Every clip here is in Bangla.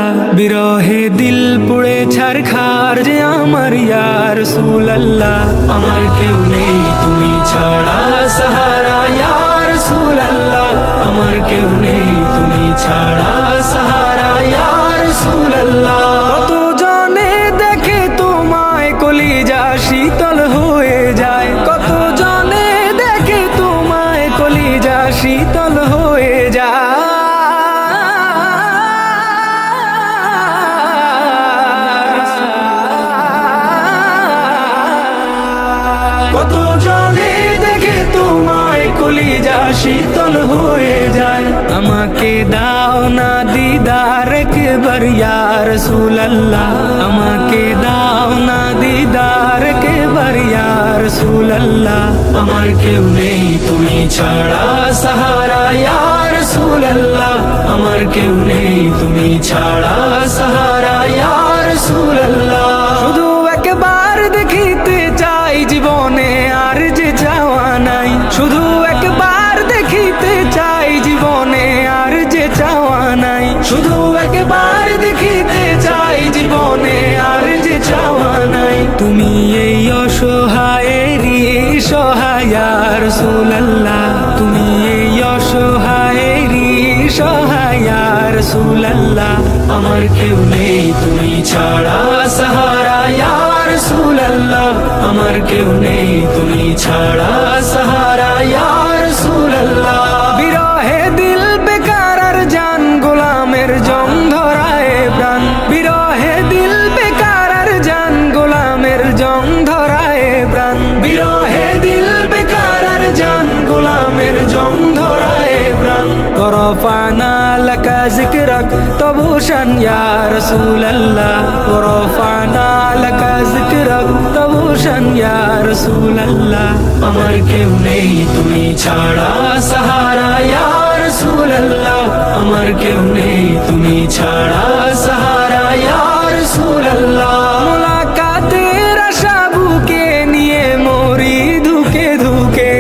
আল্লাহ বিরহে দিল পুড়ে ছারখার যে আমার ইয়া রাসূলুল্লাহ আমার কেউ নেই তুমি ছাড়া সাহারা ইয়া রাসূলুল্লাহ আমার কেউ নেই তুমি ছাড়া সাহারা ইয়া রাসূলুল্লাহ কত জনে দেখে তোমায় কলিজা শীতল হয়ে যায় কত জনে দেখে তোমায় কলিজা শীতল হয়ে যায় কত জনে দেখে তোমায় কলিজা শীতল হয়ে যায় আমাকে দাও না দিদার একবার ইয়া রাসূলুল্লাহ আমাকে দাও না দিদার একবার ইয়া রাসূলুল্লাহ আমার কেউ নেই তুমি ছাড়া সাহারা ইয়া রাসূলুল্লাহ আমার কেউ নেই তুমি ছাড়া সাহারা ইয়া রাসূলুল্লাহ শুধু একবার দেখিতে চাই জীবনে আর যে চাওয়া নাই শুধু একবার দেখিতে চাই জীবনে আর যে চাওয়া নাই শুধু একবার দেখিতে চাই জীবনে আর যে চাওয়া নাই তুমি এই অসহায়েরই সহায় ইয়া রাসূলুল্লাহ তুমি এই অসহায়েরই সহায় ইয়া রাসূলুল্লাহ আমার কেউ নেই তুমি ছাড়া সাহারা ইয়া রাসূলুল্লাহ আমার কেউ নেই তুমি ছাড়া সাহারা ইয়া রাসূলুল্লাহ বিরহে দিল বেকার আর জান গোলামের জং ধরায় প্রাণ বিরহে দিল বেকার আর জান গোলামের জং ধরায় প্রাণ বিরহে দিল বেকার আর জান গোলামের জং ধরায় প্রাণ করফানা লাকা যিকরাক তবুশান ইয়া রাসূলুল্লাহ করফানা লাকা যিকরাক তবুশান ইয়া রাসূলুল্লাহ আমার কেউ নেই তুমি ছাড়া সাহারা ইয়া রাসূলুল্লাহ আমার কেউ নেই তুমি ছাড়া সাহারা ইয়া রাসূলুল্লাহ মুলাকাতের আশা বুকে নিয়ে মরি ধুকে ধুকে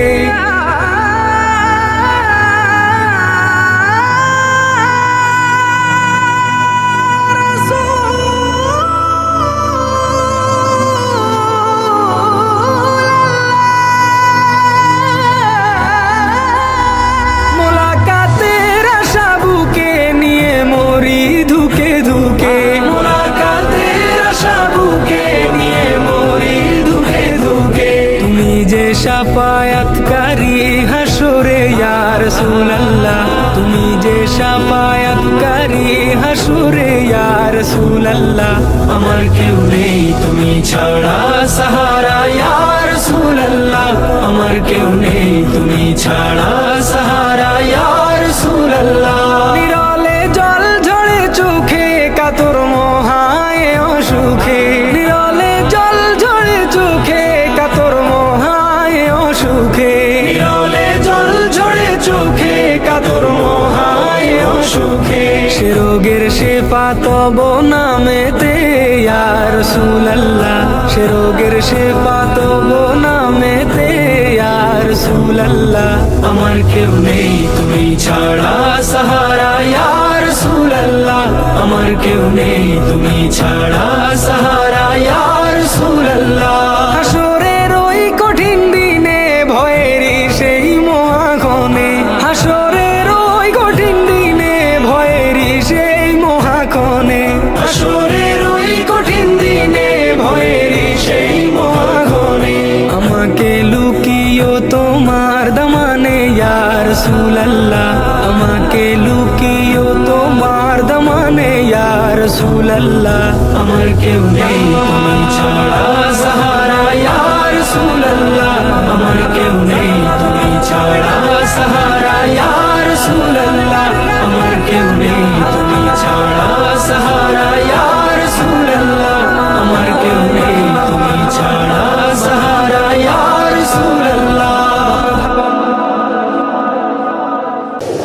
মুলাকাতের আশা বুকে নিয়ে মরি ধুকে ধুকে মুলাকাতের আশা বুকে নিয়ে মরি ধুকে ধুকে তুমি যে শাফায়াতকারী হাসরে ইয়া রাসূলুল্লাহ তুমি যে শাফায়াতকারী হাসরে ইয়া রাসূলুল্লাহ আমার কেউ নেই তুমি ছাড়া সাহারা ইয়া রাসূলুল্লাহ আমার কেউ নেই তুমি ছাড়া সাহারা ইয়া রাসূলুল্লাহ নিরলে জল ঝরে চোখে কাতর মোহায় অসুখে নিরলে জল ঝরে চোখে কাতর মোহায় অসুখে নিরলে জল ঝরে চোখে কাতর মোহায় অসুখে সে রোগের শেফা তব নামেতে ইয়া রাসূলুল্লাহ সে রোগের শেফা তব নামেতে ইয়া রাসূলুল্লাহ আমার কেউ নেই তুমি ছাড়া সাহারা ইয়া রাসূলুল্লাহ আমার কেউ নেই তুমি ছাড়া সাহারা ইয়া রাসূলুল্লাহ হাসরের ওই কঠিন দিনে ভয়েরই সেই মহাক্ষণে হাসরের ওই কঠিন দিনে ভয়েরই সেই মহাক্ষণে হাসরের ওই কঠিন দিনে ভয়েরই সেই মহাক্ষণে আমাকে লুকিও তোমার দামানে ইয়া রাসূলুল্লাহ আমাকে লুকিও তোমার দামানে ইয়া রাসূলুল্লাহ আমার কেউ নেই তুমি ছাড়া সাহারা ইয়া রাসূলুল্লাহ আমার কেউ নেই তুমি ছাড়া সাহারা ইয়া রাসূলুল্লাহ আমার কেউ নেই তুমি ছাড়া সাহারা ইয়া রাসূলুল্লাহ আমার কেউ নেই তুমি ছাড়া সাহারা ইয়া রাসূলুল্লাহ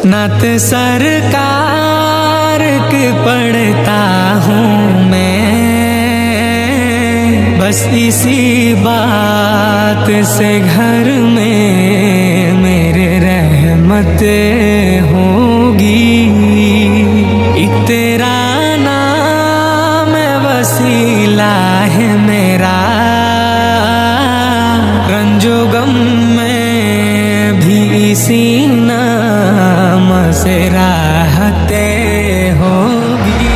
नात सरकार के पढ़ता हूँ मैं बस इसी बात से घर में मेरे रहमत होगी एक तेरा नाम वसीला है मेरा, रंजो गम में भी इसी नाम से राहते होगी।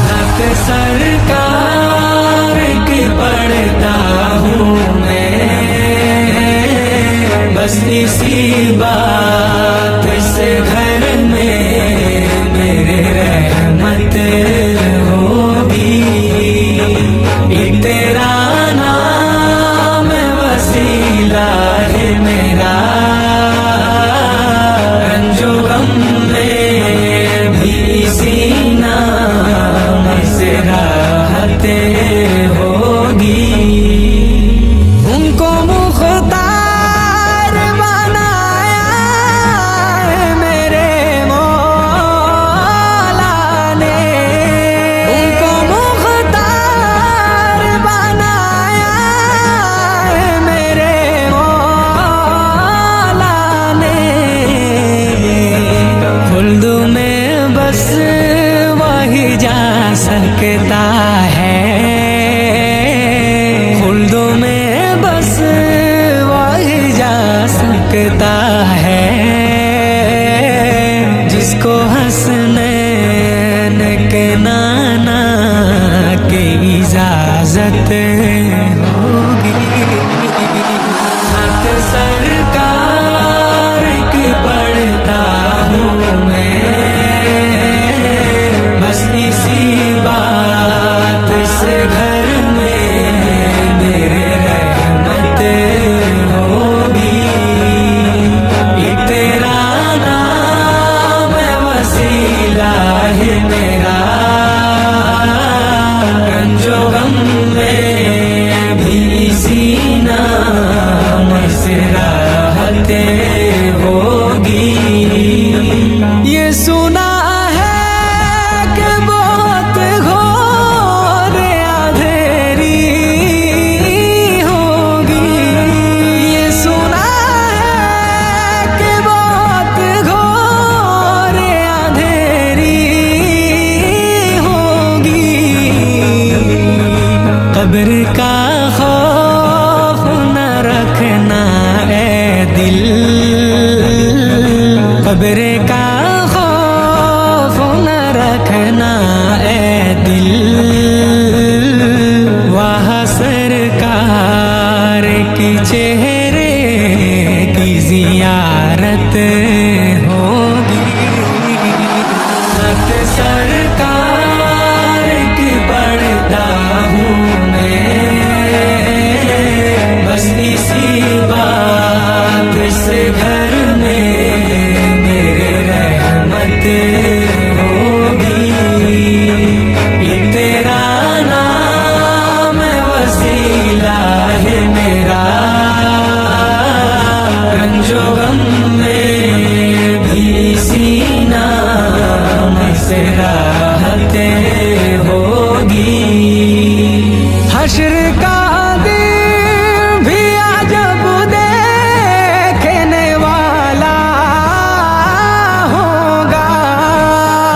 हक सरकार की पढ़ता हूँ मैं, बस इसी बात से घर में मेरे रहमत होगी। ये तेरा नाम वसीला है मेरा, रंजो गम में भी इसी नाम से राहते होगी। उनको मुख्तार बनाया है मेरे मौला ने, उनको मुख्तार बनाया है मेरे मौला ने। खुल्द में बस वही जा सकता है, खुल्द में बस वही जा सकता है, जिसको हसनैन के नाना की इजाजत होगी। हक सरकार की पढ़ता हूँ मैं, बस इसी बात से घर में मेरे रहमत होगी। ये तेरा नाम वसीला है मेरा, रंजो गम में भी इसी नाम से राहते होगी। ये सुना है कि बहुत घोर अंधेरी होगी, ये सुना है कि बहुत घोर अंधेरी होगी। कब्र का खौफ न रखना ए दिल, कब्र का खौफ न रखना ए दिल, वहाँ सरकार की चेहरे की जियारत होगी। हक सरकार की पढ़ता हूँ मैं, बस इसी बात से घर में मेरे रहमत होगी। ये तेरा नाम वसीला है मेरा, रंजो गम में भी इसी नाम से राहते होगी। हश्र का दिन भी अजब देखने वाला होगा,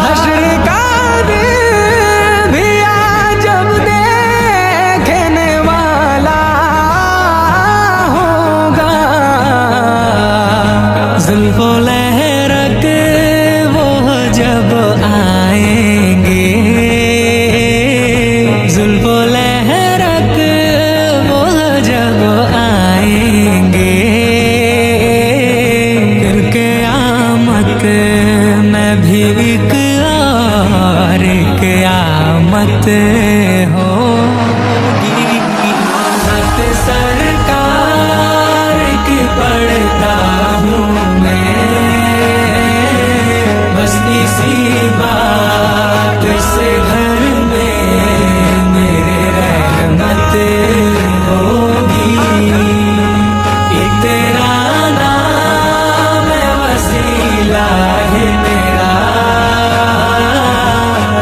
हश्र का दिन भी अजब देखने वाला होगा। जुल्फो लहरक वो जब आएंगे, जुल्फो लहरक वो जब आएंगे, फिर क़यामत में भी एक और क़यामत होगी। हक सरकार की पढ़ता हूँ मैं, बस इसी बात से घर में मेरे रहमत होगी। ये तेरा नाम वसीला है मेरा,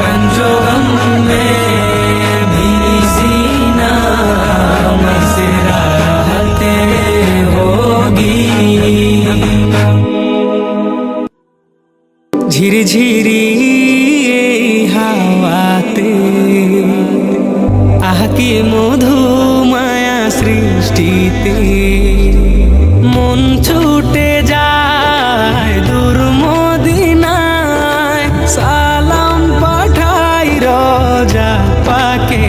रंजो गम में भी इसी नाम से राहते होगी। झिरझिरी মধু মায়া সৃষ্টিতে মন ছুটে যায় দূর মদিনায় সালাম পাঠাই রোজা পাকে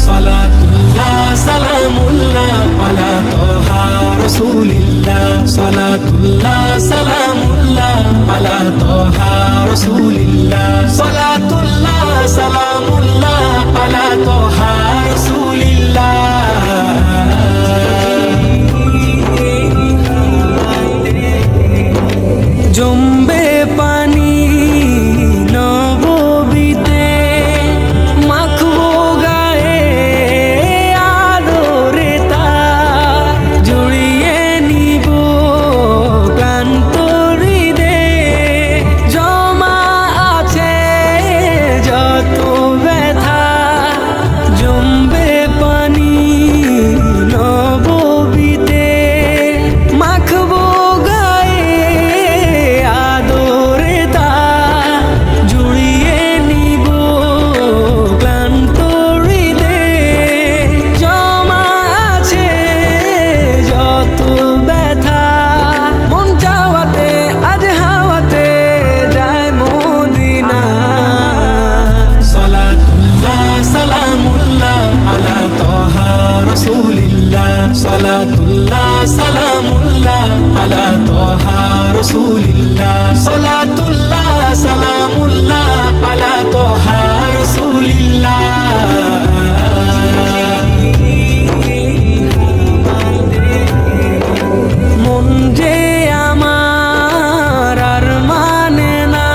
সালাতুল্লাহ সালামুল্লাহ আলা তোহা রাসূলিল্লাহ সালাতুল্লাহ সালামুল্লাহ আলা তোহা রাসূলিল্লাহ সালাতুল্লাহ সালামুল্লাহ আলা তোহা রাসূলিল্লাহ জম্বে পানি নববীতে মাখবো গায়ে আদরে তার জড়িয়ে নিব ক্লান্ত হৃদয়ে জমা আছে যত ব্যথা জম্বে পানি নববীতে মাখবো সালাতুল্লাহ সালামুল্লাহ আলা তোহা রাসূলিল্লাহ সালাতুল্লাহ সালামুল্লাহ আলা তোহা রাসূলিল্লাহ মন যে আমার আর মানে না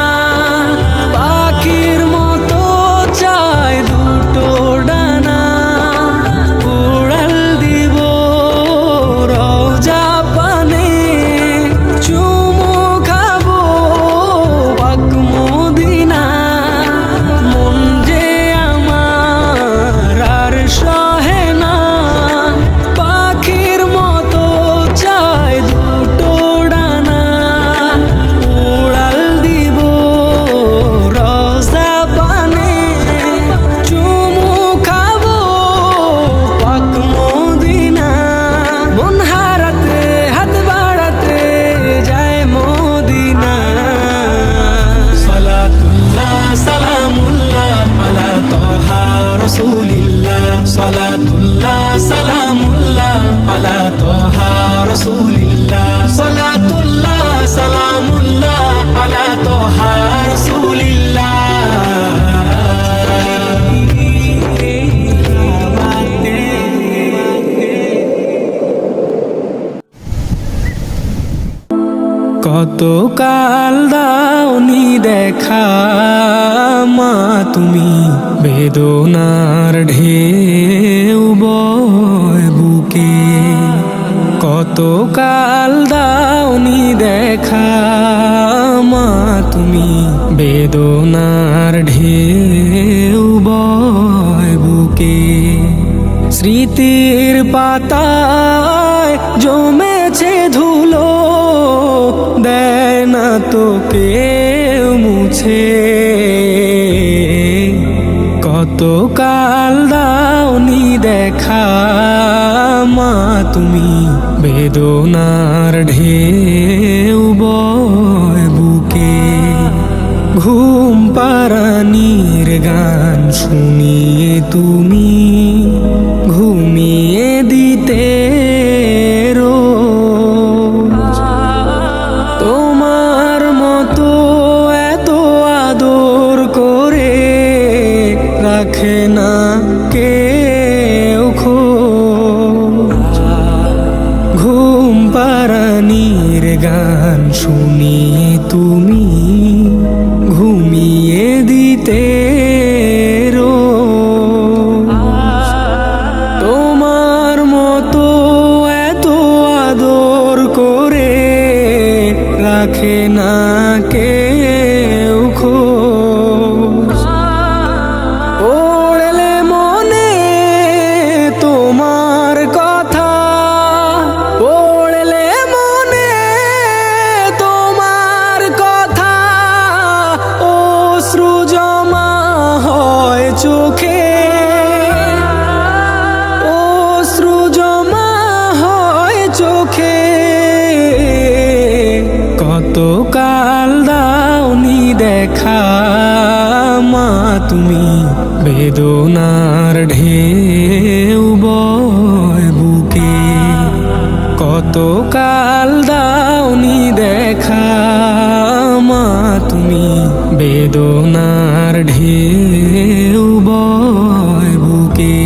পাখির মতো চায় দুটো ডানা উড়াল দিব রোজা পানে চুমু খাবো পাক মদিনা মন যে আমার আর সহে না পাখির মতো চায় দুটো ডানা উড়াল দিব রোজা পানে চুমু খাবো পাক মদিনা মন হারাতে হাত বাড়াতে যায় মদিনা সালাতুল্লাহ সালামুল্লাহ আলা তোহা রাসূলিল্লাহ সালাতুল্লাহ সালামুল্লাহ আলা তোহা রাসূলিল্লাহ সালাতুল্লাহ সালামুল্লাহ আলা তোহা রাসূলিল্লাহ কত কাল দাওনি দেখা মা তুমি বেদনার ঢেউ বয় বুকে কত কাল দাওনি দেখা মা তুমি বেদনার ঢেউ বয় বুকে স্মৃতির পাতায় জমেছে ধুলো দেয় না তো কেউ মুছে কত কাল দাওনি দেখা মা তুমি বেদনার ঢেউ বয় বুকে ঘুম পারানির গান শুনিয়ে তুমি ঘুমিয়ে দিতে রোজ তোমার মতো এত আদর করে রাখে না কেউ খোঁজ ঘুম পারানির গান শুনিয়ে তুমি ঘুমিয়ে দিতে রোজ তোমার মতো এত আদর করে রাখে না কেউ খোঁজ পড়লে মনে তোমার কথা পড়লে মনে তোমার কথা অশ্রু জমা হয় চোখে তুমি বেদনার ঢেউ বয় বুকে কত কাল দাওনি দেখা মা তুমি বেদনার ঢেউ বয় বুকে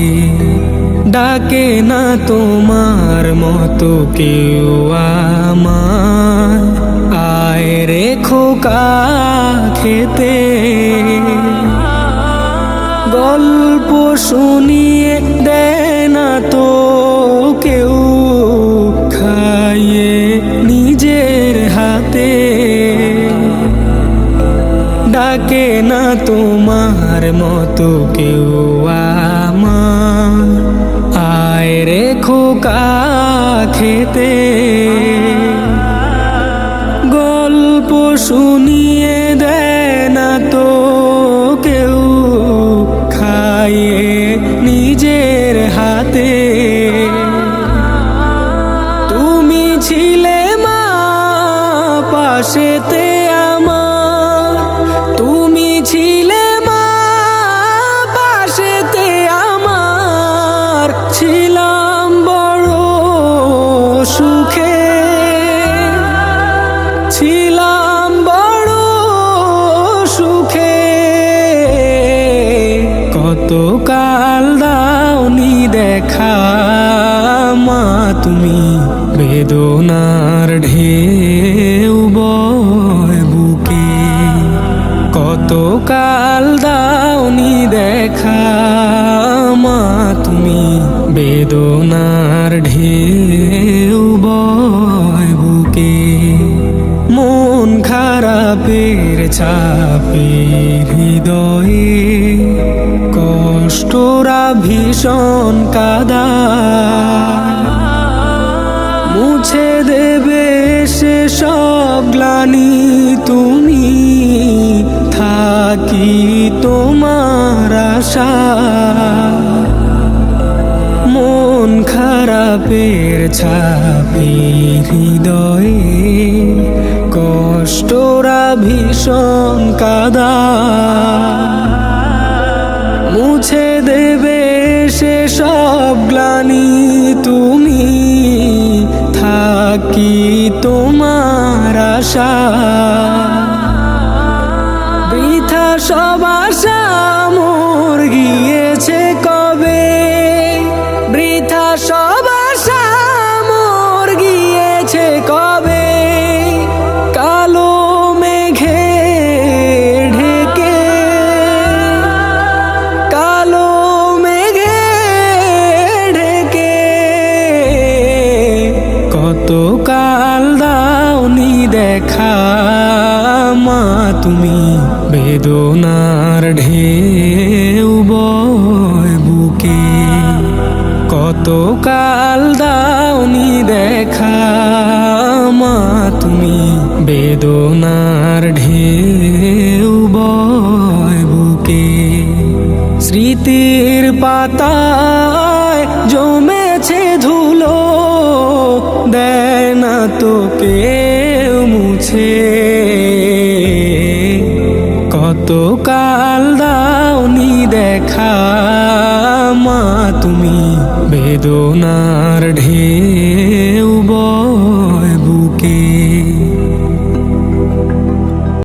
ডাকে না তোমার মতো কেউ আমায় আয় রে খোকা খেতে গল্প শুনিয়ে দেয় না তো কেউ খাইয়ে নিজের হাতে ডাকে না তোমার মতো কেউ আমার আয় রে খোকা খেতে গল্প শুনিয়ে দেয় না তো কেউ খাইয়ে নিজের হাতে তুমি ছিলে মা পাশেতে আমার তুমি ছিলে মা পাশেতে আমার ছিলাম বড় সুখে ছিলাম বড় সুখে কত কাল দাওনি দেখা মা তুমি বেদনার ঢেউ বয় বুকে কত কাল দাওনি দেখা মা তুমি বেদনার ঢেউ বয় বুকে মন খারাপের চাপে হৃদয়ে কষ্টরা ভীষণ কাদা মুছে দেবে সে সব গ্লানি তুমি থাকি তোমার আশা মন খারাপের ছাপে হৃদয়ে কষ্টরা ভীষণ কাদা মুছে দেবে সে সব গ্লানি তুমি থাকি তোমার আশা বৃথা সব আশা মোর গিয়েছে কবে বৃথা সব আশা মোর গিয়েছে কবে কালো মেঘে ঢেকে কালো মেঘে ঢেকে কত কাল দাওনি দেখা মা তুমি বেদনার ঢেউ বয় বুকে কত কাল দাওনি দেখা মা তুমি বেদনার ঢেউ বয় বুকে স্মৃতির পাতায় জমেছে ধুলো দেয় না তো কেউ মুছে কত কাল দাওনি দেখা মা তুমি বেদনা